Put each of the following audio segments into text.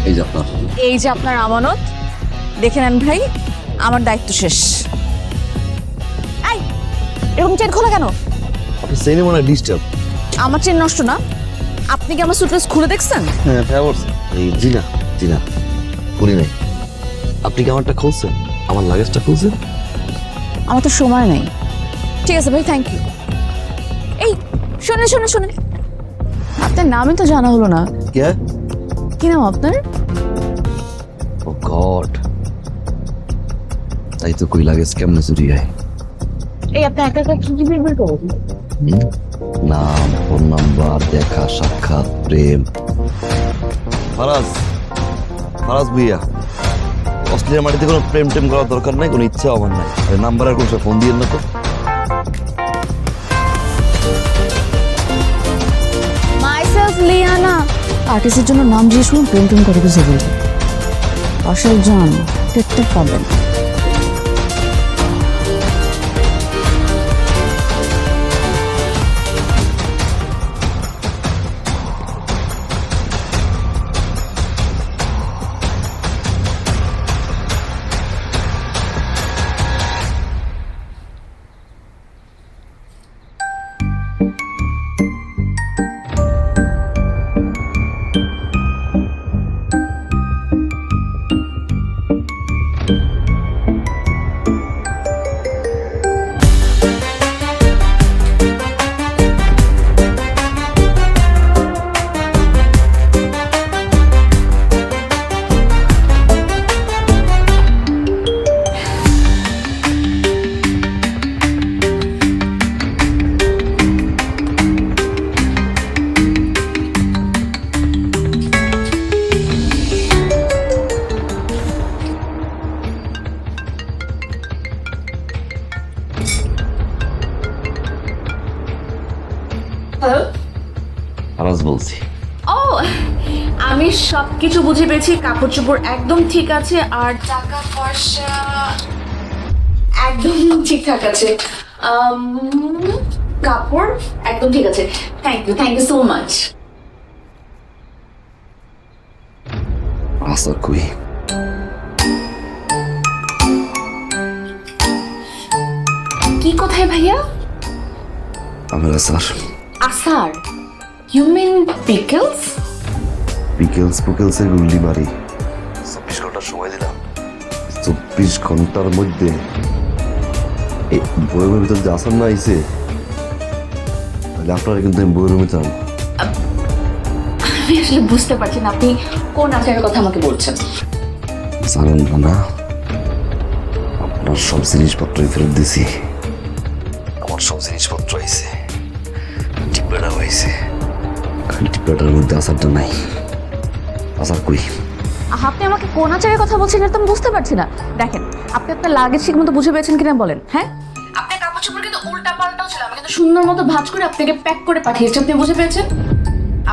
এই যে আপনার। এই যে আপনার আমানত, দেখে নেন ভাই, আমার দায়িত্ব শেষ। এই, এরকম চেন খোলা কেন? আপনি চেনে মনে হয় ডিস্টার্ব। আমার চেন নষ্ট না। আপনি কি আমার সুটকেস খুলে দেখছেন? হ্যাঁ ফেভারস। এই জি না খুলি নাই। আপনি কি আমারটা খুলছেন? আমার লাগেজটা খুলছেন? আমার তো সময় নেই। ঠিক আছে ভাই, থ্যাংক ইউ। এই শোনেন, আপনার নামই তো জানা হলো না। কে? কি নাম আপনার? ও গড, তাই তো কই লাগেজ কেমনে চুরি হয়। এই আপনি একা একা কি বের করুন? নাম, ফোন নাম্বার, দেখা সাক্ষাৎ, প্রেম। ফারাজ ভুইয়া, অস্ট্রেলিয়ার মাটিতে কোনো প্রেম টেম করার দরকার নাই, কোনো ইচ্ছা আমার নাই। নাম্বার আর কোন ফোন দিয়ে না তো। Myself Liana. আর্টিস্টের জন্য নাম জিজ্ঞেস করুন, প্রেম টেম করে কিছু বলবে। আসল জান দেখতে পাবেন। হ্যালো। ফারাজ বলছি। ও, আমি সবকিছু বুঝে পেয়েছি। কাপড় চোপড় একদম ঠিক আছে, আর টাকা পয়সা একদম ঠিকঠাক আছে। কাপড় একদম ঠিক আছে। Thank you so much. আসার কই? কি কোথায় ভাইয়া? আমার আসার। আসার? You mean pickles? পুকেলসের গুল্লি মারি। 24 ঘন্টার সময় দিলাম। 24 ঘন্টার মধ্যে এই বইয়ের ভিতর যে আসার না আইছে, তাহলে আপনারা কিন্তু আমি বইয়ের ভিতরে আনবো। আমি আসলে বুঝতে পারছি না আপনি কোন আচারের কথা আমাকে বলছেন। জানেন না, আপনার সব জিনিসপত্রই ফেরত দিছি। আমার সব জিনিসপত্র আইছে, টিপ্লেটাও আইছে। খালি টিপ্লেটার মধ্যে আসারটা নাই। আসার কই? আপনি আমাকে কোন আচারের কথা বলছেন এটা তো আমি বুঝতে পারছি না। দেখেন, আপনি আপনার লাগেজ ঠিক মতো বুঝে পেয়েছেন কিনা বলেন। হ্যাঁ, আপনার কাপড় চোপড় কিন্তু উল্টা পাল্টাও ছিল, আমি কিন্তু সুন্দর মতো ভাঁজ করে আপনাকে প্যাক করে পাঠিয়েছি। আপনি বুঝে পেয়েছেন?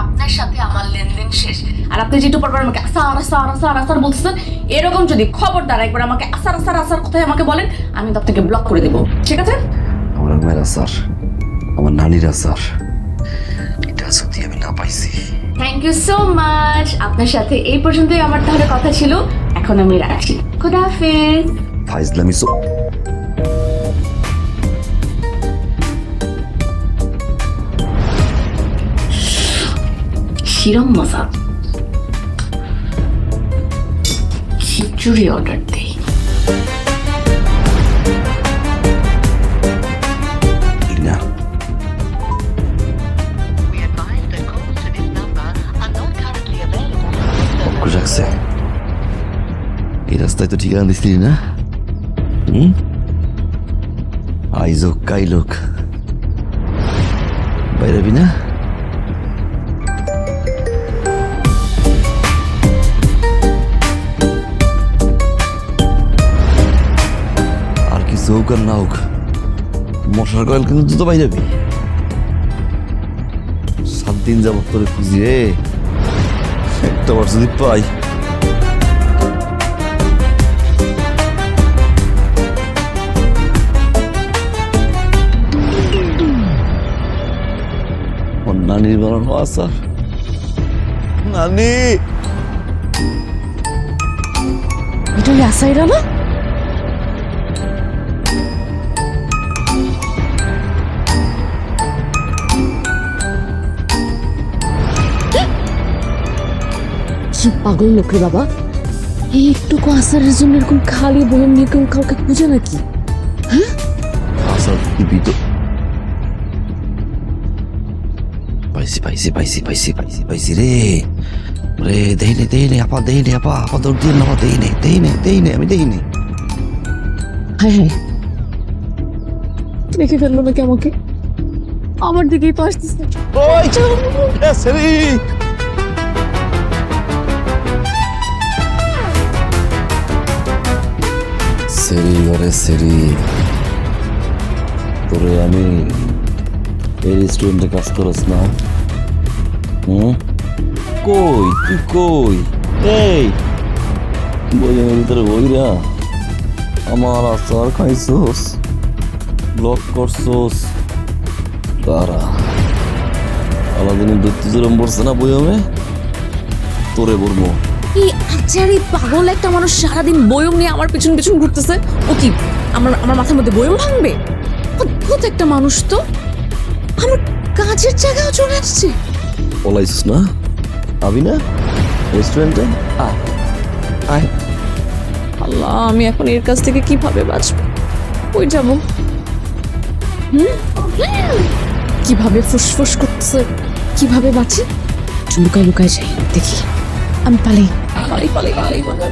আপনার সাথে আমার লেনদেন শেষ। আর আপনি যেটু পরবার আমাকে আসার বলতেছেন, এরকম যদি খবরদার একবার আমাকে আসার কোথায় আমাকে বলেন, আমি তো আপনাকে ব্লক করে দেবো। ঠিক আছে? আমার মায়ের আসার, আমার নানির আসার, এটা যদি আমি না পাইছি। Thank you so much. আপনার সাথে এই পর্যন্তই আমার তাহলে কথা ছিল। এখন আমি রাখছি। খোদা হাফেজ। ফাইজলামি সো। শিরম মজা। খিচুড়ি অর্ডার দেই। না, We advise that calls to this number are not currently available. Ankush রাখছে। এই রাস্তায় তো ঠিকানা দিচ্ছিলি না? আইজোক কাইলোক বাইরাবি না? আর কিছু হোক আর না হোক, মশার কয়েল কিন্তু তো বাইরাবি। 7 দিন যাবত তোরে খুঁজি রে, একটা বার যদি পাই। নানির বানানো আচার। নানি। এটা ওই আসাইরা না? কি পাগল লোক রে বাবা, এই একটুকু আসারের জন্য এরকম খালি বয়ম নিয়ে কেউ কাউকে খুঁজে নাকি? আসাদ দিবি তো। পাইছি পাইছি পাইছি পাইছি পাইছি পাইছি রে রে। দেই নে আপা, দেই নে আপা, আপা দৌড় দিয়ে না, দেই নে আমি দেই নে। হায় হায়, দেখে ফেললো নাকি আমাকে? আমার দিকেই তো আসতেছে। ওই সেরি সেরি ঘরে সেরি, তোরে আমি এই রেস্টুরেন্টে কাজ করস না? কই তুই কই? এই বইয়ের ভিতরে বইরা আমার আচার খাইছোস, ব্লক করছোস, তারা আলাদিনের দৈত্য জোরম পড়ছে না বইয়মে, তোরে বলবো। এই আচারি পাগল একটা মানুষ সারাদিন বয়ম নিয়ে আমার পিছন পিছন ঘুরতেছে। ও কি আমার আমার মাথার মধ্যে বয়ম ভাঙবে? অদ্ভুত একটা মানুষ তো। আমার কাজের জায়গাও চলে আসছে। পলাইছিস না? আবি না রেস্টুরেন্টে? আয় আয়। আল্লাহ, আমি এখন এর কাছ থেকে কিভাবে বাঁচবো? কই যাবো? কিভাবে ফুসফুস করতেছে, কিভাবে বাঁচি? লুকায় লুকায় যাই, দেখি। আমি পালাই পালাই পালাই পালাই পালাই।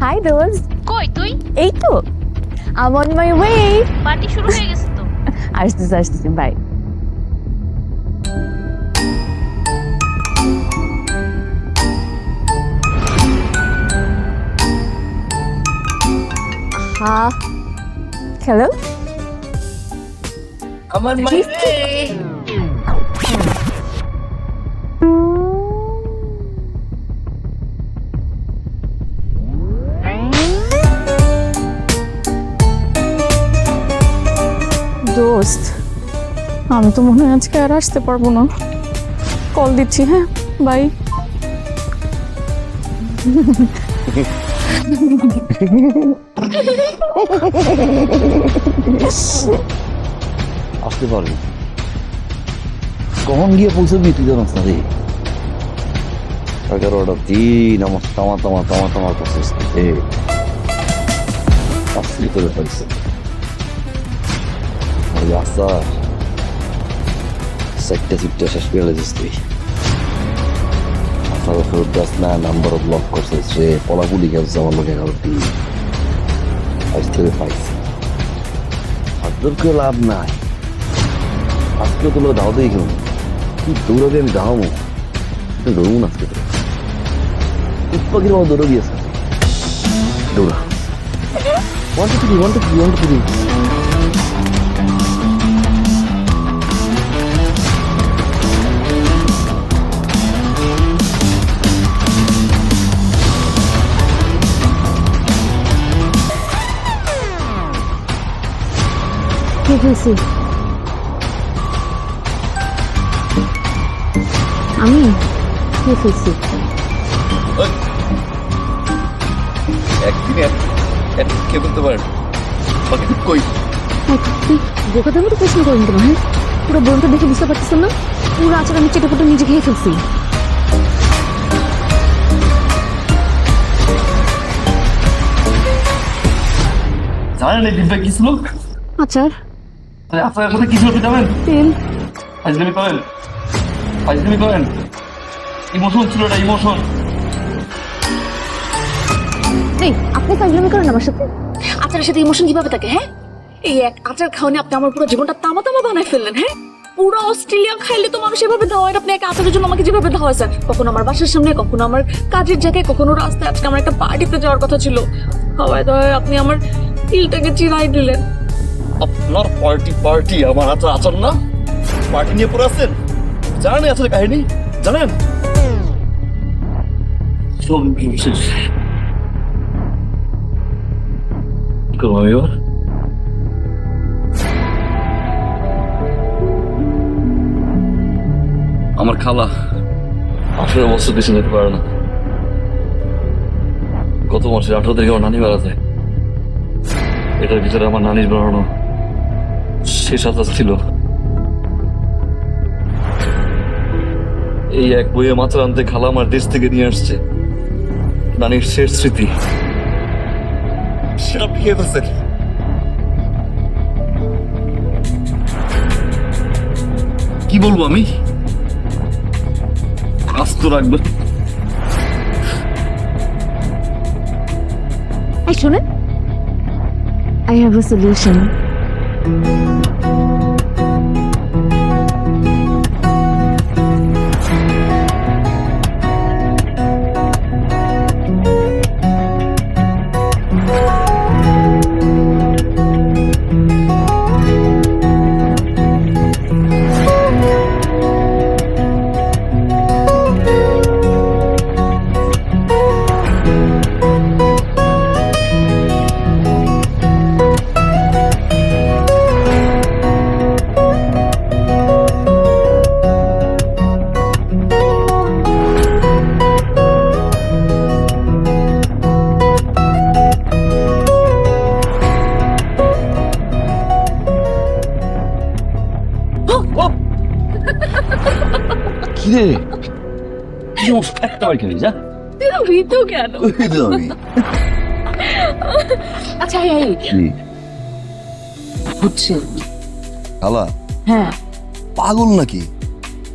হাই দোস্ত, কই তুই? এই তো I on my way. Party শুরু হয়ে গেছে তো। আসতেছি বাই। হ্যাঁ, হ্যালো। আমার মাই দোস্ত, আমি তো মনে হয় আজকে আর আসতে পারবো না। কল দিচ্ছি, হ্যাঁ বাই। আসতে পারবি? কখন গিয়ে পৌঁছবি তুই জানাস না রে? 11টা দিন আমার তামা করছিস, আসলি করে পাইছে রাস্তা 4টা শেষ করে দিস তুই। আপনার ফেরত দাস না, নাম্বারও ব্লক করছিস রে, পলাগুলি খেলছে আমার লোক 11 দিন। আজ থেকে পাইছি, কেউ লাভ নাই। আজকে তোর দাও দেই কেউ কি দৌড়াবে? আমি দাঁড়াবো, দৌড়বো না আজকে। পাখির আমার দৌড়ে গিয়েছে, দৌড়া 1 2 3 1 2 3 1 2 3। কি হয়েছে? আমি কি হয়েছি? একদিনে কে করতে পারেন? বাকি কই? তুই বোকাদের মতো প্রশ্ন করেন কেন? হ্যাঁ, পুরো বোনটা দেখে বুঝতে পারতেছেন না? পুরো আচার আমি চেটে পুটে নিজে খেয়ে ফেলছি। জানেন এই ডিব্বা কি ছিল? আচার, আপনার কথা কি ছিল জানেন? তেল। ফাইজলামি করেন। ইমোশন ছিল, এটা ইমোশন। এই আপনি ফাইজলামি করেন আমার সাথে? আচারের সাথে ইমোশন কিভাবে থাকে? হ্যাঁ, এই এক আচার খাওয়ানি আপনি আমার পুরো জীবনটা তামা বানায় ফেললেন। হ্যাঁ, পুরো অস্ট্রেলিয়া খাইলে তো মানুষ এভাবে ধাওয়ায়, আপনি এক আচারের জন্য আমাকে যেভাবে ধাওয়াইছেন, কখনো আমার বাসার সামনে, কখনো আমার কাজের জায়গায়, কখনো রাস্তায়। আজকে আমার একটা পার্টিতে যাওয়ার কথা ছিল, খাওয়ায় দাওয়ায় আপনি আমার দিলটাকে চিরাই দিলেন। আপনার পার্টি আমার আচার না? পার্টি নিয়ে পড়ে আসছেন? জানেন আসলে কাহিনী? জানেন সব শেষ। কি করবো আমি এবার? আমার খালা 18 বছর বেশি যেতে পারে না। গত মাসে 18 তারিখে আমার নানি মারা যায়। এটার ভিতরে আমার নানির বানানো শেষ আচার ছিল। এই এক বইয়ে মাত্র আনতে খালা আমার দেশ থেকে নিয়ে আসছে নানির শেষ স্মৃতি। সেটা ভেঙে ফেলছে। কি বলবো আমি? আস্ত রাখবে। এই শুনেন, I have a solution. কি রে? কি সমস্যা? একটা বার খেলি যা। ভিতু কেন? আমি আচ্ছা এই কি হচ্ছে খালা হ্যাঁ পাগল নাকি?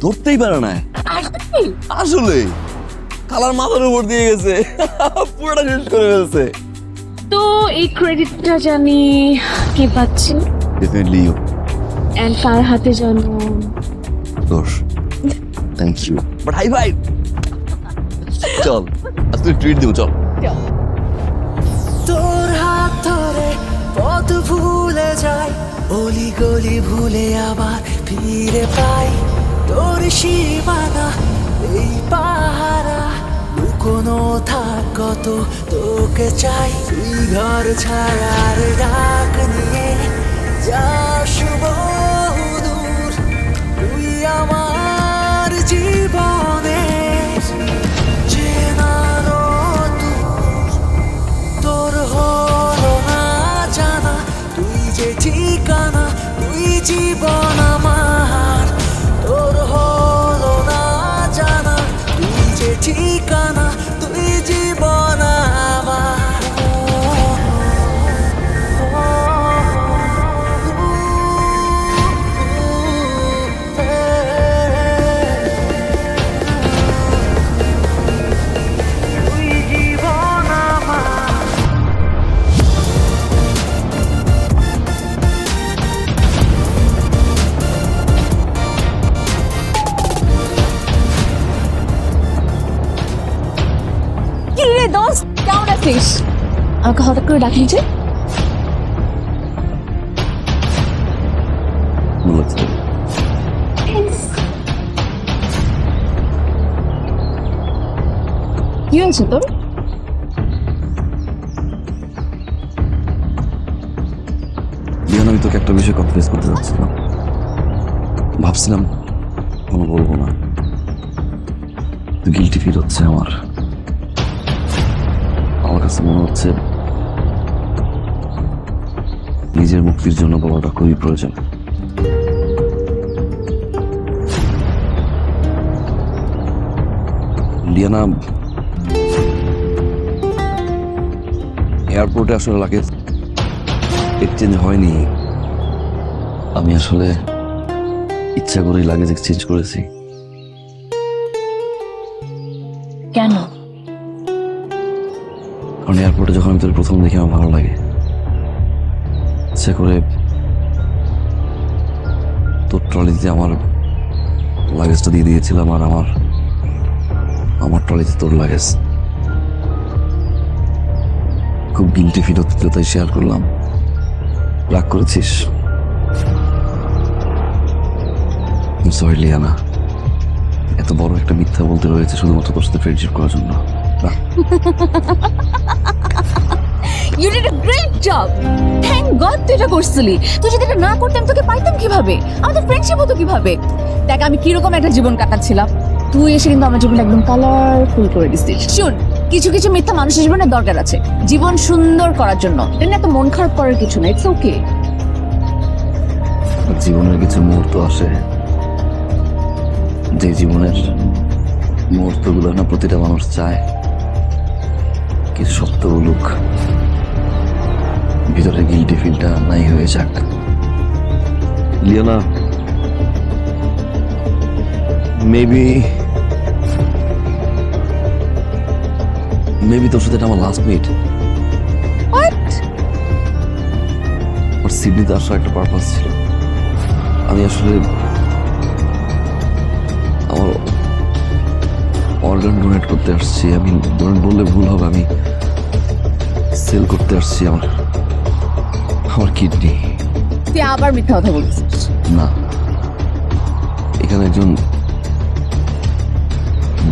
ধরতেই পারে না আসবে। আসলে খালার মাথার উপর দিয়ে গেছে, পুরোটা শেষ করে ফেলছে। তো এই ক্রেডিটটা জানি কে পাচ্ছে? Definitely you. এন্ড কার হাতে জানো? দোষ। Thank you, but high five. চল আজকে ট্রিট দিব, চল। তোর হাত ধরে পথ ভুলে যাই, অলি গলি ভুলে আবার ফিরে পাই। তোর সীমানা এই পাহারা, লুকোনো থাক কত তোকে চাই। তুই ঘর ছাড়ার ডাক নিয়ে যাস বহুদূর, তুই আমার জীবনের চেনারো দূর। তোর হলো না জানা, তুই যে ঠিকানা, তুই জীবন আমার। তোর হলো না জানা, তুই যে ঠিকানা, তুই জীবন আমার। তুই জীবন আমার। কি রে দোস্ত, কেমন আছিস? আমাকে হঠাৎ করে ডাকলি যে? ভালো লাগছে। কি হয়েছে তোর? বিহান, আমি তোকে একটা বিষয় কনফিউজ করতে চাচ্ছিলাম। ভাবছিলাম কোনো বলবো না, তো গিলটি ফিল হচ্ছে আমার। আমার কাছে মনে হচ্ছে নিজের মুক্তির জন্য বলাটা খুবই প্রয়োজন। লিয়ানা এয়ারপোর্টে আসলে লাগেজ এক্সচেঞ্জ হয়নি। আমি আসলে ইচ্ছা করেই লাগেজ এক্সচেঞ্জ করেছি। কেন? কারণ এয়ারপোর্টে যখন আমি তোর প্রথম দেখি আমার ভালো লাগে, ইচ্ছা করে তোর ট্রলিতে আমার লাগেজটা দিয়ে দিয়েছিলাম, আর আমার ট্রলিতে তোর লাগেজ। খুব গিল্টি ফিল হচ্ছিল, তাই শেয়ার করলাম। রাগ করেছিস? সরি লিয়ানা, এত বড় একটা মিথ্যা বলতে রয়েছে শুধুমাত্র তোর সাথে ফ্রেন্ডশিপ করার জন্য। You did a great job, thank God তুই এটা করছিলি। তুই যদি এটা না করতাম তোকে পাইতাম কিভাবে, আমাদের ফ্রেন্ডশিপ হতো কিভাবে? দেখ আমি কিরকম একটা জীবন কাটাচ্ছিলাম, তুই এসে কিন্তু আমার জীবন একদম কালারফুল করে দিচ্ছিস। শুন, কিছু কিছু মিথ্যা মানুষের জীবনে দরকার আছে জীবন সুন্দর করার জন্য, এটা এত মন খারাপ করার কিছু না, ইটস ওকে। জীবনের কিছু মুহূর্ত আসে যে জীবনের মুহূর্তগুলো না প্রতিটা মানুষ চায় কিছু সত্য বলুক, ভিতরে গিল্টি ফিলটা নাই হয়ে যাক। লিওনা, মেবি তোর সাথে এটা আমার লাস্ট মিট। আমার সিডনিতে আসার একটা পারপাস ছিল। আমি আসলে আমার অর্গান ডোনেট করতে আসছি। আমি ডোনেট বললে ভুল হবে, আমি সেল করতে আসছি আমার কিডনি। তুই আবার মিথ্যা কথা বলছিস। না, এখানে একজন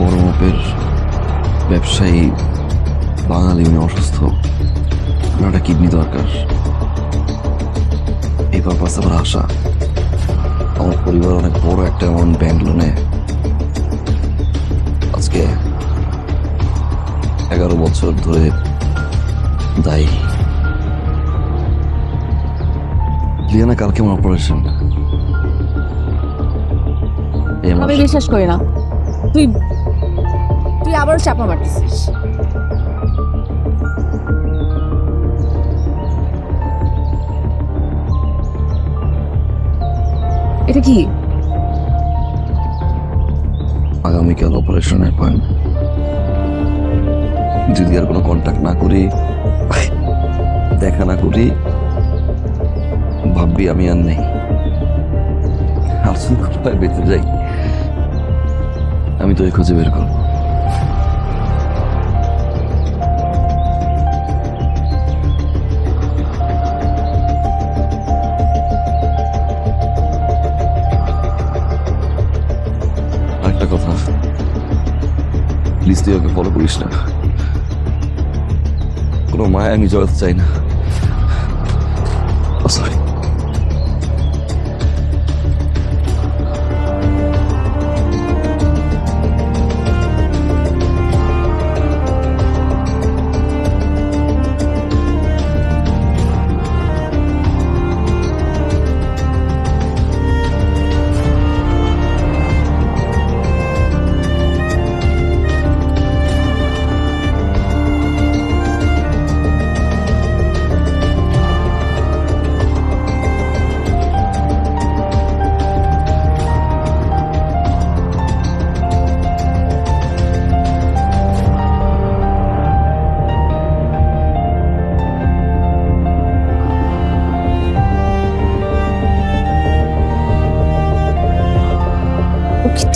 বড় মাপের ব্যবসায়ী বাঙালি, উনি অসুস্থ, আমার একটা কিডনি দরকার। এই পারপাস আমার আশা। আমার পরিবার অনেক বড় একটা অ্যামাউন্ট ব্যাংক লোনে আজকে 11 বছর ধরে দায়ী। লিয়ানা, কালকে আমার অপারেশন। আমি বিশ্বাস করি না, তুই আবার চাপা মারতেছিস। এটা কি? আগামীকাল অপারেশনের পয়েন্ট। যদি আর কোনো কন্ট্যাক্ট না করি, দেখা না করি, ভাববি আমি আর নেই। আসল কোথায় বেঁচে যাই আমি তো এই খুঁজে বের করবো। আরেকটা কথা, প্লিজ তুই ওকে ফলো করিস না। কোনো মায়া আমি জড়াতে চাই না। সরি।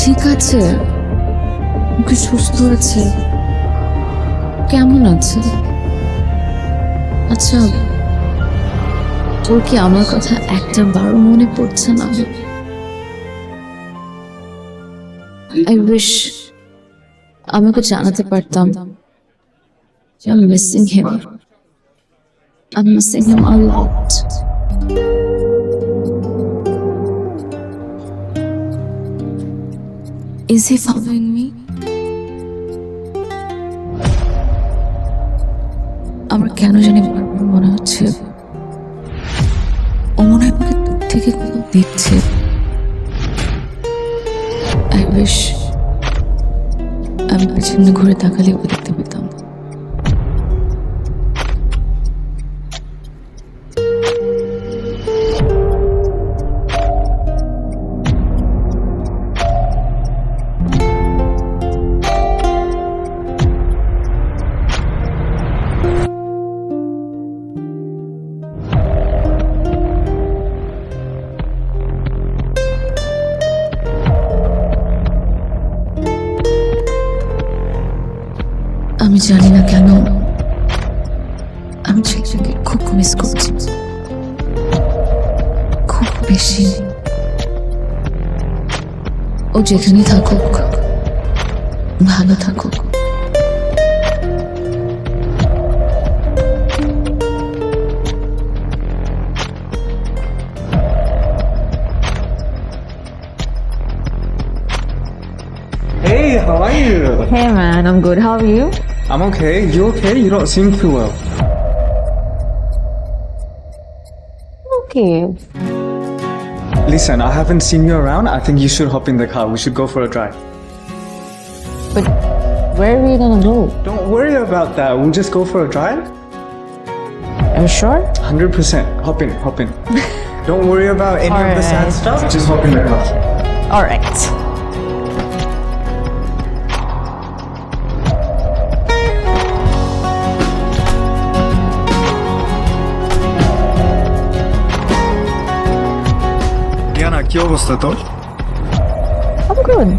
ঠিক আছে, ওকে সুস্থ আছে, কেমন আছে? আচ্ছা, তোর কি আমার কথা একটা বারো মনে পড়ছে না? আই উইশ আমাকে জানাতে পারতাম I'm missing him. I'm missing him a lot. Is he following me? আমার কেন জানি বারবার মনে হচ্ছে ও মনে হয় আমাকে দূর থেকে কোথাও দেখছে। I wish আমি পেছনে ঘুরে তাকালে ওকে দেখতে পেতাম। আমি জানি না কেন আমি ছেলেটাকে খুব মিস করছি, খুব বেশি। ও যেখানেই থাকুক ভালো থাকুক, Hey man, I'm good. How are you? I'm okay. You okay? You don't seem too well. Okay. Listen, I haven't seen you around. I think you should hop in the car. We should go for a drive. But where are we gonna go? Don't worry about that. We'll just go for a drive. Are you sure? 100%. Hop in, hop in. Don't worry about any of the sad Alright. stuff. Just hop in the car. All right. Diana, কি অবস্থা তোর? I'm good.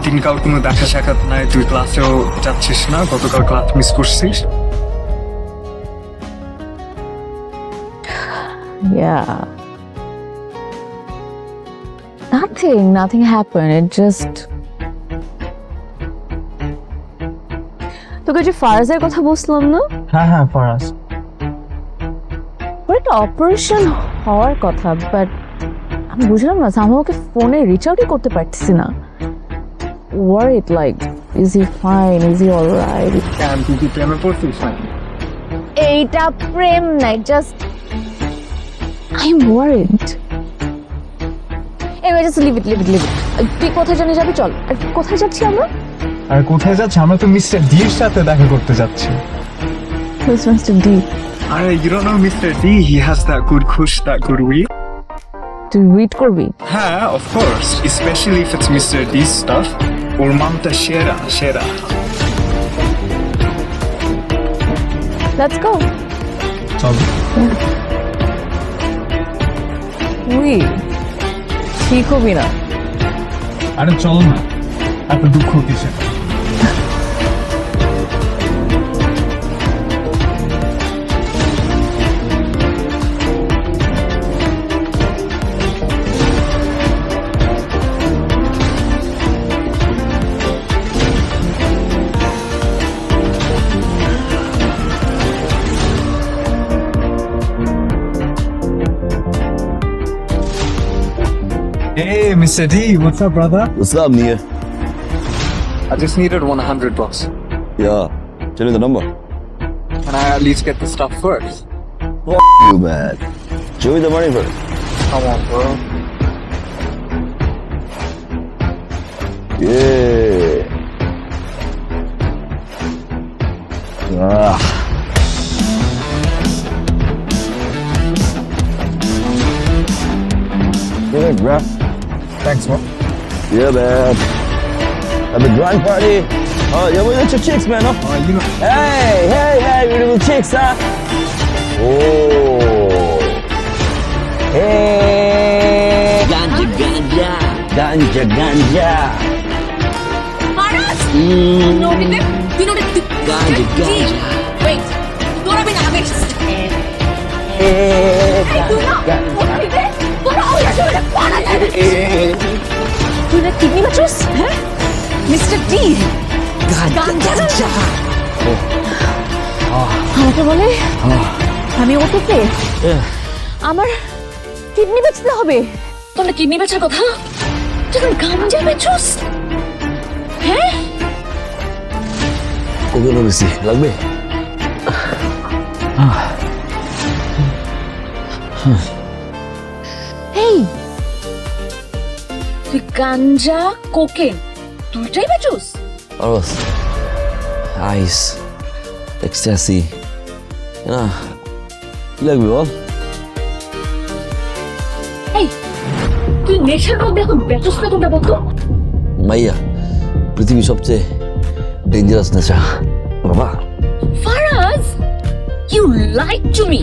দিনকাল কোনো দেখা সাক্ষাৎ নাই, তুই ক্লাসেও যাচ্ছিস না, গতকাল ক্লাস মিস করছিস। Yeah. Nothing happened. It just. তোকে যে ফারাজের কথা বলছিলাম না, হ্যাঁ ফরাজ। ওর একটা অপারেশন হওয়ার কথা, বাট আমি বুঝলাম না, আমি ওকে ফোনে রিচ আউটই করতে পারতেছি না। Worried, like, is he fine? Is he alright? কেন তুই কি প্রেমে পড়ছিস নাকি? এইটা প্রেম নাই, just I'm worried. Anyway, just leave it. তুই কোথায় জানি যাবি, চল। আর কোথায় যাচ্ছি আমরা? আর কোথায় যাচ্ছি? আমরা তো মিস্টার ডির সাথে দেখা করতে যাচ্ছি। Who's Mr. D? আরে you don't know Mr. D? He has that good kush, that good weed. তুই রিড করবি? হ্যাঁ, of course. Especially if it's Mr. D's stuff. ওর মামটা সেরা। Let's go. চল। তুই ঠিক হবি না। আরে চল না, এত দুঃখ কিসে? Hey, Mr. D, what's up, brother? What's up, Nia? I just needed $100. Yeah. Tell me the number. Can I at least get the stuff first? You man. Show me the money first. Come on, bro. Yeah. Ah. Good, bro. Thanks, bro. Yeah, man. At the drawing party. Oh, yeah, we got your chicks, man. Huh? You know, Hey, beautiful chicks, huh? Oh. Hey. Ganja. Maras! Mm. No, Ganja. Wait. Don't have been তুই না kidney বাঁচোস, হ্যাঁ? Mister D গাঞ্জা আমাকে বলে আমি ওকে আমার kidney বেচতে হবে। তোর না কিডনি বেচার কথা, তুই গাঞ্জা বেচোস, হ্যাঁ? কোকেন বেশি লাগবে? এই তুই গাঞ্জা কোকেন দুইটাই বেচোস? Arroz. Ice. Ecstasy. না কি লাগবে বল? এই তুই নেশার মধ্যে এখন বেচোস না কোনটা বলতো? মাইয়া পৃথিবীর সবচেয়ে ডেঞ্জারাস নেশা বাবা। Faraz, you like to me.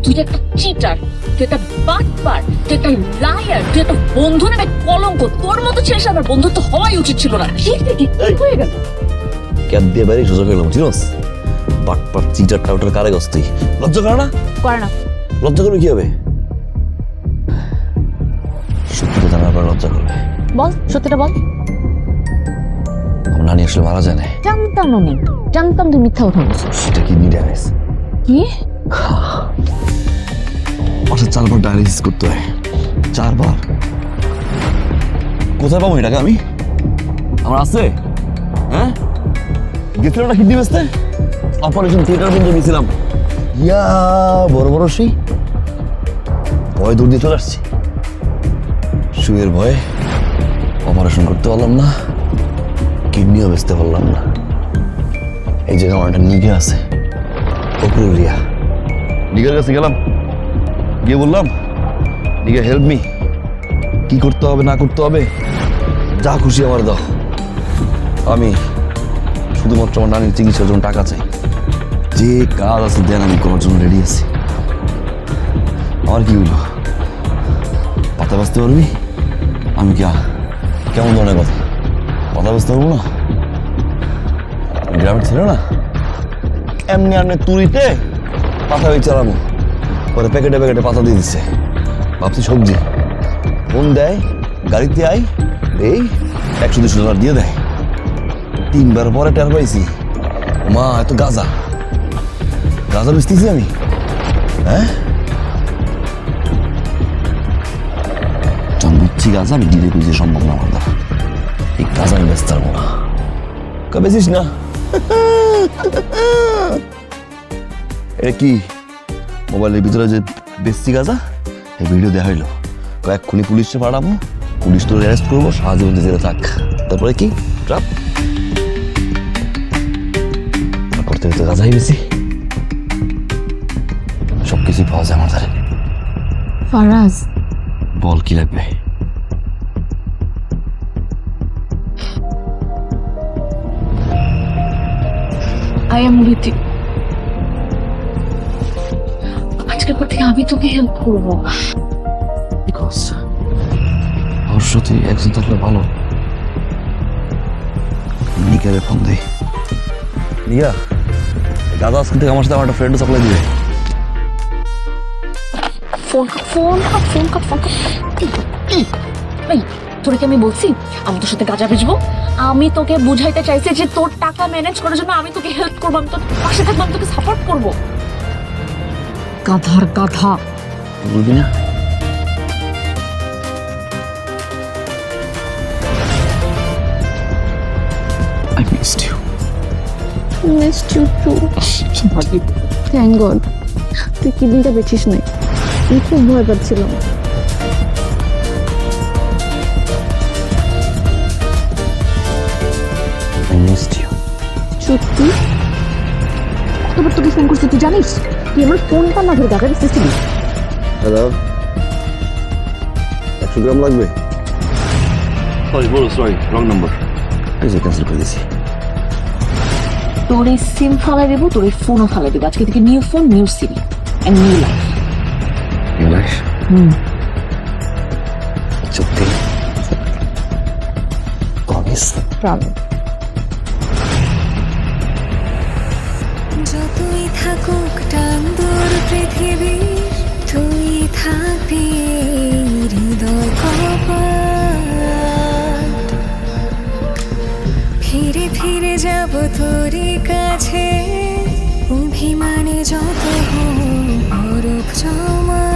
তুই একটা চিটার, তুই একটা বাটপার, তুই একটা লায়ার, তুই একটা বন্ধু নামে কলঙ্ক। তোর মতো ছেলের সাথে আমার বন্ধুত্ব হওয়াই উচিত ছিল না। কি হয়ে গেল? ক্যাব দিয়ে বাইরে সোজা করলাম, চিনস? বাটপার চিটার টাউটার কারে গস তুই? লজ্জা করে না? করে না। লজ্জা করবে কি হবে? সত্যি জানার পর লজ্জা করবে। বল, সত্যিটা বল। আমার নানি আসলে মারা যায় না। জানতাম আমি, জানতাম তুই মিথ্যা কথা বলছিস। সেটা কিডনি ড্যামেজ। কি? মাসে 4 বার ডায়ালিসিস করতে হয়, 4 বার। কোথায় পাবো এই টাকা আমি? আমার আছে? হ্যাঁ গেছিলাম না কিডনি বেচতে, অপারেশন থিয়েটার পর্যন্ত গেছিলাম, ইয়া বড় বড় সেই ভয় দৌড় দিয়ে চলে আসছি। শুয়ের ভয়ে অপারেশন করতে পারলাম না, কিডনিও বেচতে পারলাম না। এই জায়গায় আমার একটা নিগে আছে, অক্রুরিয়া। নিগার কাছে গেলাম, গিয়ে বললাম নিগা হেল্প মি, কি করতে হবে না করতে হবে যা খুশি আমার দাও, আমি শুধুমাত্র আমার নানির চিকিৎসার জন্য টাকা চাই, যে কাজ আছে দেন আমি করার জন্য রেডি আছি। আমার কি হইল, পাতা বাঁচতে পারবি? আমি কেমন ধরনের কথা, পাতা বাঁচতে পারবো না? গ্রামের ছিল না, এমনি এমনি তুড়িতে পাতা হয়ে চালাবো, পরে প্যাকেটে প্যাকেটে পাতা দিয়ে দিচ্ছে, ভাবছি সবজি। ফোন দেয়, গাড়িতে আই, এই 100-200 দিয়ে দেয়। 3বার পরে টের পাইছি, মা এত গাঁজা বেচতেছি আমি, হ্যাঁ বুঝছি গাঁজা আমি ডিলে বুঝে সম্ভব না আমার দ্বারা, এই গাঁজা আমি বেচতে পারবো না। বেচিস না এটা কি মোবাইলের ভিতরে যে বেচছি গাঁজা, এই ভিডিও দেখা হইলো, এক্ষুনি পুলিশে পাঠাবো, পুলিশ তোর অ্যারেস্ট করবো, সাহায্য জেলে থাক। তারপরে কি ট্রাপ করতে করতে গাঁজাই বেশি, সবকিছুই পাওয়া যায় আমার ধারে। ফারাজ, বল কি লাগবে? I am with you. আজকের পর থেকে আমি তোকে হেল্প করবো। বিকজ অবশ্য তুই একজন থাকলে ভালো। নিকারে ফোন দে। নিকা, দাদা আজকে থেকে আমার সাথে আমার একটা ফ্রেন্ড সাপ্লাই দিবে। Phone cut. এই তোরে কি আমি বলছি আমি তোর সাথে গাঁজা বেচবো? আমি তোকে বুঝাইতে চাইছি যে তোর টাকা ম্যানেজ করার জন্য আমি তোকে হেল্প করবো, আমি তোর পাশে থাকবো, আমি তোকে সাপোর্ট করবো। গাধার গাধা বলবি না? I missed you. Missed you too. Thank God তুই কিডনিটা বেচিস নাই, আমি খুব ভয় পাচ্ছিলাম। I missed you. সত্যি কতবার তোকে ফোন করছি তুই জানিস? তুই আমার ফোনটা না ধরে দেখা দিচ্ছিস। হ্যালো, 100 গ্রাম লাগবে? Sorry, wrong number. এই যে ক্যান্সেল করে দিয়েছি। তোর এই সিম ফালাই দেবো, তোর এই ফোনও ফালাই দেবো। আজকে থেকে new phone, new SIM and new life. New life? সত্যি? প্রমিস? প্রমিস। যতই থাকুক টান্দুর পৃথিবী, তুই থাকবি হৃদয় কপাট। ফিরে ফিরে যাব তোরই কাছে, অভিমানে যত বরফ জমা।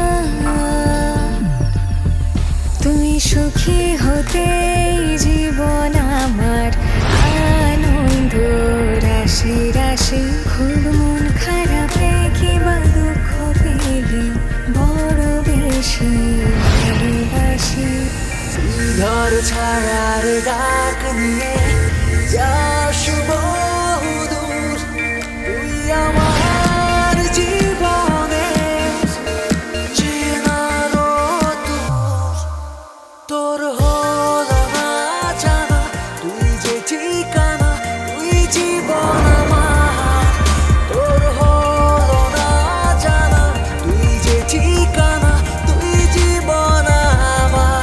তুই সুখী হতে জীবন আমার আনন্দ রাশি রাশি। খুব মন খারাপে কিংবা দুঃখ পেলে বড় বেশি ভালোবাসি। ঘর ছাড়ার ডাক নিয়ে যা শুভ দূর, তুই আমার জীবনে চেনারো দূর। তোর হলো না জানা, তুই যে ঠিকানা, তুই জীবন আমার। তোর হলো না জানা, তুই যে ঠিকানা, তুই জীবন আমার।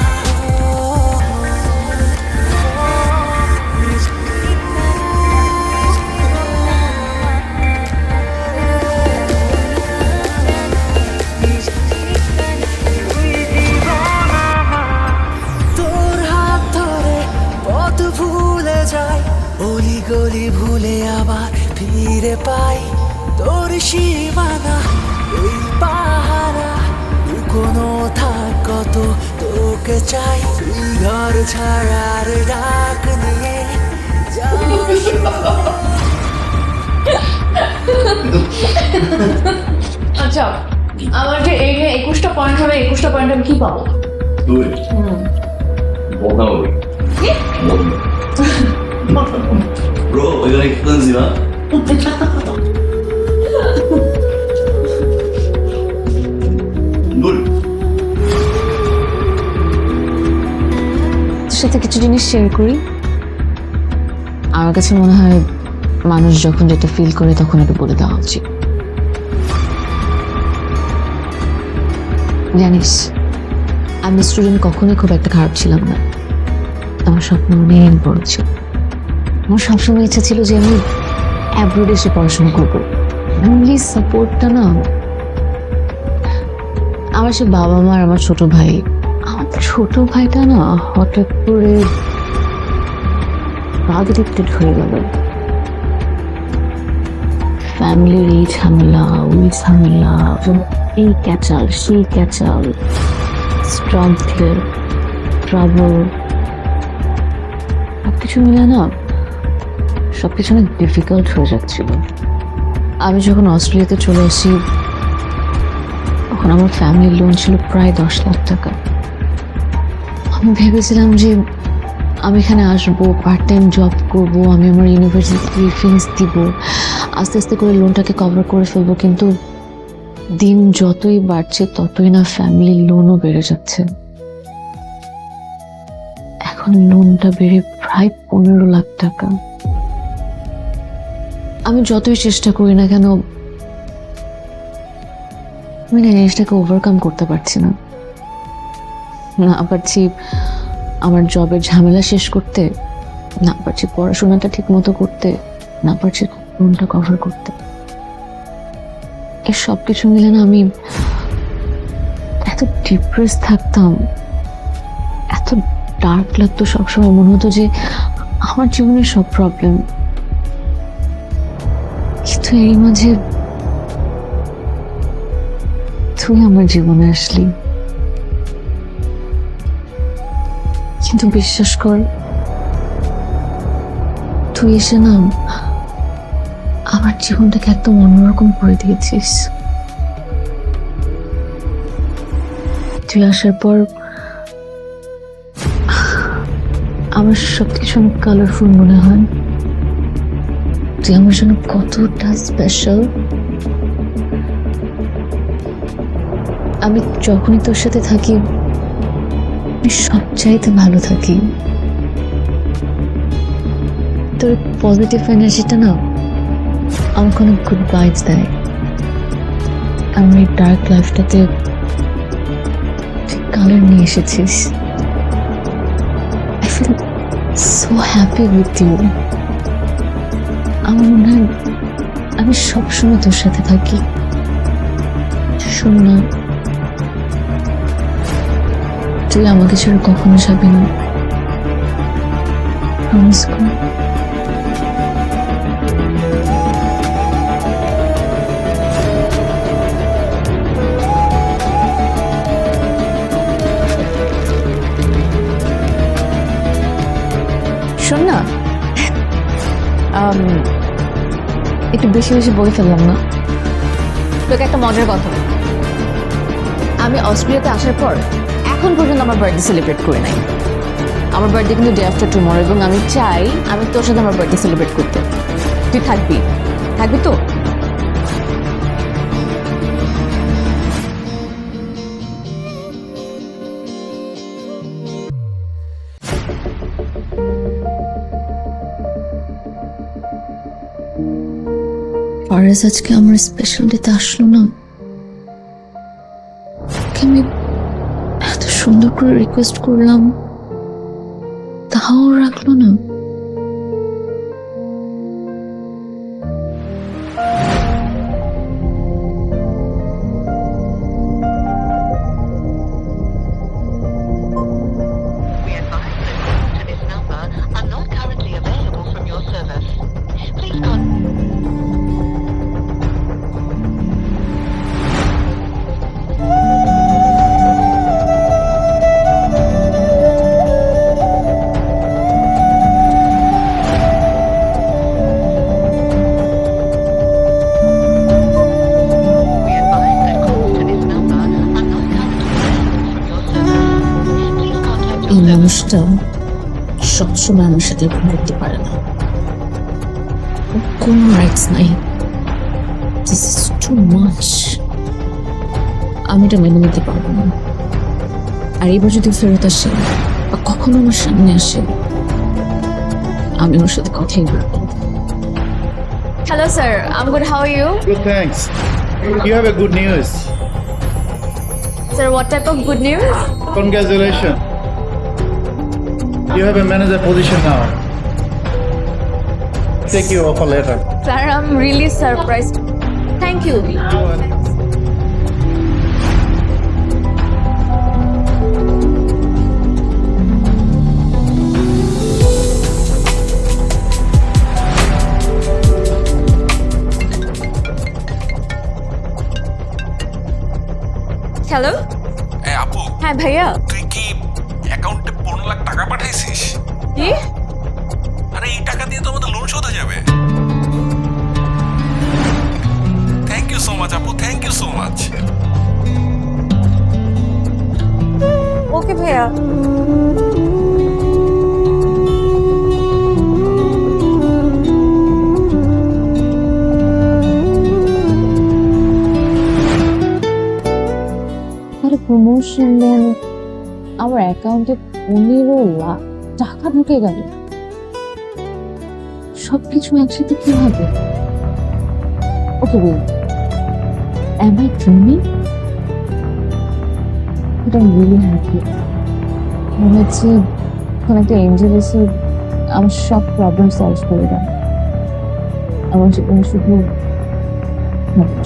তোর হাত ধরে পথ ভুলে যাই, অলি গলি ভুলে আবার ফিরে পাই। তোর সীমানা এই পাহারা, কোনো থাক কত তোকে চাই। তুই ঘর ছাড়ার ডাক নিয়ে আচ্ছা আমার যে এই 21টা পয়েন্ট হবে 21টা পয়েন্ট আমি কি পাবো? তুই বদনা বলি ব্রো ওইখানে এক্সপেন্সিভ না গুড তোর সাথে কিছু জিনিস শেয়ার করি। আমার কাছে মনে হয় মানুষ যখন যেটা ফিল করে তখন এটা বলে দেওয়া উচিত। জানিস আমি স্টুডেন্ট কখনোই খুব একটা খারাপ ছিলাম না, আমার স্বপ্ন অনেক বড় ছিল। আমার সবসময় ইচ্ছা ছিল যে আমি অ্যাব্রোড এসে পড়াশোনা করবো। অনলি সাপোর্টটা না আমার সে বাবা মা আর আমার ছোট ভাই। আমার ছোট ভাইটা না হঠাৎ করে ড্রাগ এডিক্টেড হয়ে গেল। ফ্যামিলির এই ঝামেলা ওই ঝামেলা, এই ক্যাচাল সেই ক্যাচাল, স্ট্রাগল ট্রাবল, সবকিছু মিলে না সবকিছু অনেক ডিফিকাল্ট হয়ে যাচ্ছিল। আমি যখন অস্ট্রেলিয়াতে চলে আসি তখন আমার ফ্যামিলির লোন ছিল প্রায় 10 লাখ টাকা। আমি ভেবেছিলাম যে আমি এখানে আসবো, পার্ট টাইম জব করব, আমি আমার ইউনিভার্সিটি ফিস দিব, আস্তে আস্তে করে লোনটাকে কভার করে ফেলবো। কিন্তু দিন যতই বাড়ছে ততই না ফ্যামিলির লোনও বেড়ে যাচ্ছে। এখন লোনটা বেড়ে প্রায় 15 লাখ টাকা। আমি যতই চেষ্টা করি না কেন আমি না জিনিসটাকে ওভারকাম করতে পারছি না। না পারছি আমার জবের ঝামেলা শেষ করতে, না পারছি পড়াশোনাটা ঠিক মতো করতে, না পারছি লোনটা কভার করতে। এই সব কিছু মিলে না আমি এত ডিপ্রেস থাকতাম, এত ডার্ক লাগতো সবসময়। মনে হতো যে আমার জীবনের সব প্রবলেম। কিন্তু এরই মাঝে তুই আমার জীবনে আসলি। কিন্তু বিশ্বাস কর, তুই এসে না আমার জীবনটাকে একদম অন্যরকম করে দিয়েছিস। তুই আসার পর আমার সবকিছু অনেক কালারফুল মনে হয়। তুই আমার জন্য কতটা স্পেশাল। আমি যখনই তোর সাথে থাকি আমি সবচাইতে ভালো থাকি। তোর পজিটিভ এনার্জিটা না আমাকে অনেক গুড ভাইবস দেয়। আমার এই ডার্ক লাইফটাতে তুই কালার নিয়ে এসেছিস। I feel so happy with you. আমার মনে হয় আমি সবসময় তোর সাথে থাকি। শোন না, তুই আমাকে ছেড়ে কখনো যাবি না, প্রমিস কর। শোন না, একটু বেশি বেশি বলে ফেললাম না? তোকে একটা মজার কথা, আমি অস্ট্রেলিয়াতে আসার পর এখন পর্যন্ত আমার বার্থডে সেলিব্রেট করে নাই। আমার বার্থডে কিন্তু ডে আফটার টুমরো, এবং আমি চাই আমি তোর সাথে আমার বার্থডে সেলিব্রেট করতে। তুই থাকবি তো? ফারাজ আজকে আমার স্পেশাল ডেতে আসলো না। আমি এত সুন্দর করে রিকোয়েস্ট করলাম, তাও রাখলো না। We advise that calls to this number are not currently available from your service. Please contact মানুষটা সবসময় আমার সাথে এরকম করতে পারে না। ওর কোনো রাইটস নাই। This is too much. আমি এটা মেনে নিতে পারবো না। আর এবার যদি ফেরত আসে বা কখনো আমার সামনে আসে, আমি ওর সাথে কথাই বলবো। Hello sir, I am good, how are you? Good, thanks. You have a good news. Sir, what type of good news? Congratulations. You have a manager position now. Take your offer letter. Sir, I am really surprised. Thank you. Hello. আপু, হ্যাঁ ভাইয়া। তুই কি অ্যাকাউন্টে 15 লাখ টাকা পাঠাইছিস? কি? আরে এই টাকা দিয়ে তো আমাদের লোন শোধ হয়ে যাবে। থ্যাংক ইউ সো মাচ আপু, থ্যাংক ইউ সো মাচ। ওকে ভাইয়া। প্রমোশন দেন, আমার অ্যাকাউন্টে 15 লাখ টাকা ঢুকে গেল। সবকিছু একসাথে কিভাবে? Okay wait, am I dreaming? But I'm really happy. মনে হচ্ছে কোনো একটা এঞ্জেল এসে আমার সব প্রবলেম সলভ করে দেয়। আমার জীবনে শুধু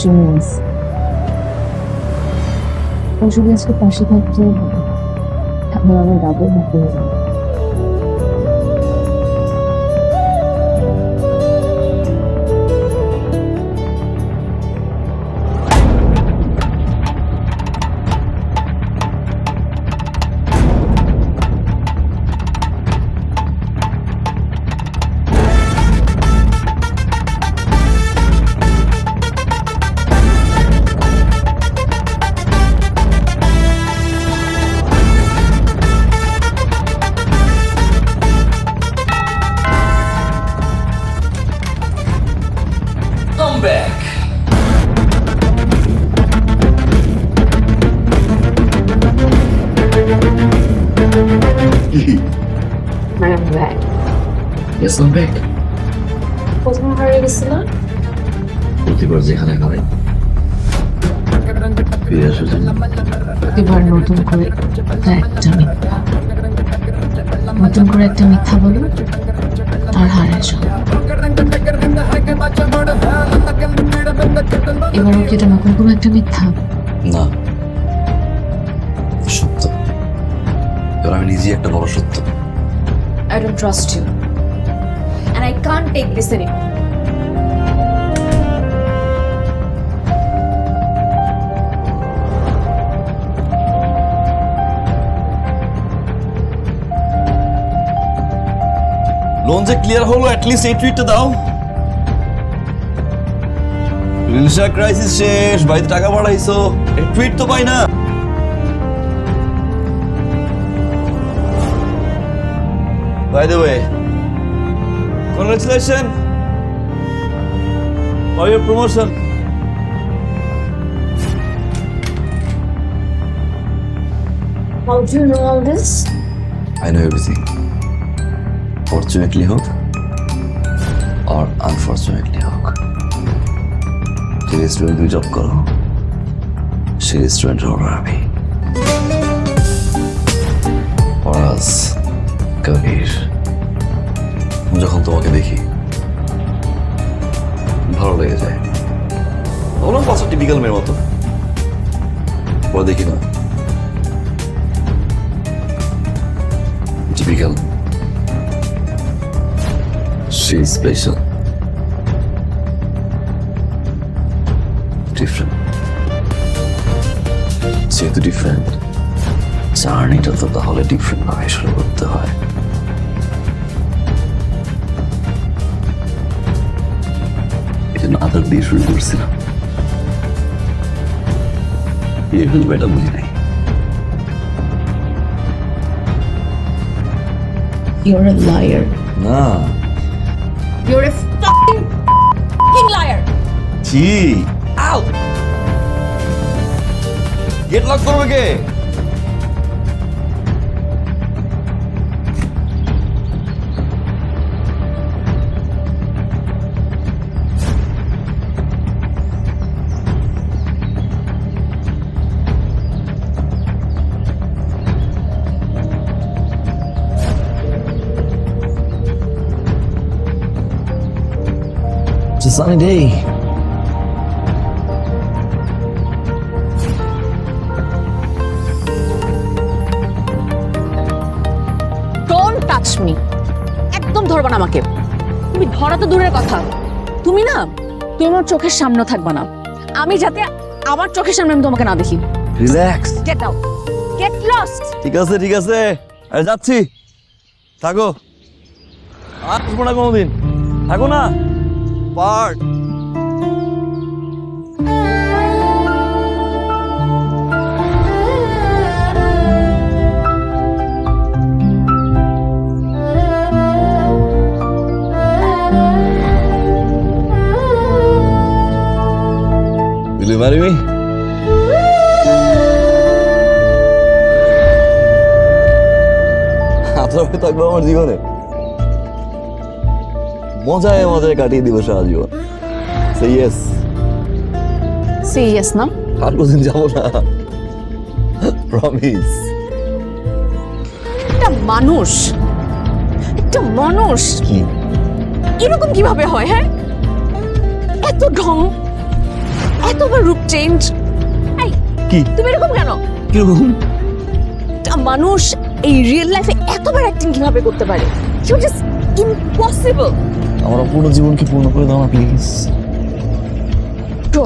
জিনিস। ও যদি আজকে পাশে থাকতো, তাহলে আমি ডাবল হ্যাপি হয়ে যাবো। Come back. I'm back. Yes, I'm back. প্রথম হারিয়ে গেছিল, প্রতিবার যেখানে খাবে ফিরে আসে। এবার নতুন করে একটা মিথ্যা, নতুন করে একটা মিথ্যা বলো আর হারিয়ে যাও। এবারও কি এটা নতুন কোনো একটা মিথ্যা? না, সত্য। এবার আমি নিজেই একটা বড় সত্য। I don't trust you and I can't take this anymore. Loan যে ক্লিয়ার হলো, অ্যাটলিস্ট এই টুইটটা দাও। রিলসা ক্রাইসিস শেষ, বাড়িতে টাকা পাঠাইছো, এই টুইট তো পাই না। By the way, congratulations for your promotion. How do you know all this? I know everything. Fortunately হোক or unfortunately হোক, যে রেস্টুরেন্ট তুমি জব করো সেই রেস্টুরেন্টের অর্ডার আমি। ফরাজ, কবির, যখন তোমাকে দেখি ভালো লেগে যায়। বললাম কত টিপিক্যাল মেয়ের মতো, পরে দেখি না typical, she is special, different. যেহেতু ডিফারেন্ট, জার্নিটা তো তাহলে ডিফারেন্ট ভাবে শুরু করতে হয়। এই জন্য আদার দিয়ে শুরু করছিলাম। বিয়ে ফেলবো এটা বুঝি নাই। You're a liar. না You're a fucking liar. ছি আউ গেট লক করবে কে? It's a sunny day. Don't touch me. একদম ধরবা না আমাকে। তুমি ধরা তো দূরের কথা, তুমি আমার চোখের সামনে থাকবা না। আমি যাতে আমার চোখের সামনে আমি তোমাকে না দেখি। Relax. Get out, get lost. ঠিক আছে আরে যাচ্ছি, থাকো। আসবো না কোনোদিন, থাকো না। Part Will you marry me? আপনারা থাকবো আমার জীবনে, মজায় মজায় কাটিয়ে দিব সারা জীবন। Say yes. Say yes না? আর কোনদিন যাবো না, প্রমিস। একটা মানুষ কি এরকম কিভাবে হয়? হ্যাঁ, এত ঢং, এতবার রূপ চেঞ্জ। এই কি তুমি এরকম কেন? কিরকম? একটা মানুষ এই রিয়েল লাইফে এতবার অ্যাক্টিং কিভাবে করতে পারে? You just impossible. আমার অপূর্ণ জীবনকে পূর্ণ করে দাও না প্লিজ। তো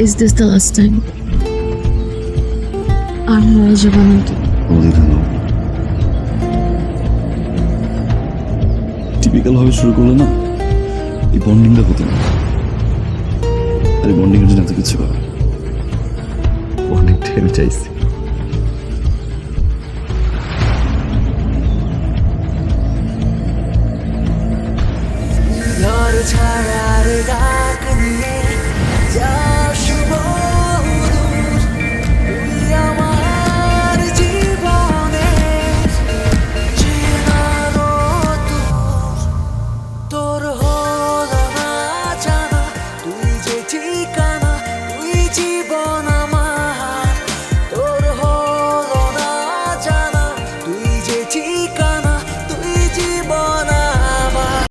Is this the last time? আর হয়ে যাবে না তো? টিপিক্যাল ভাবে শুরু করলে না, এই বন্ডিংটা হতো না। আর এই বন্ডিংয়ের জন্য এত কিছু করে, বন্ডিংটা আমি চাইছি।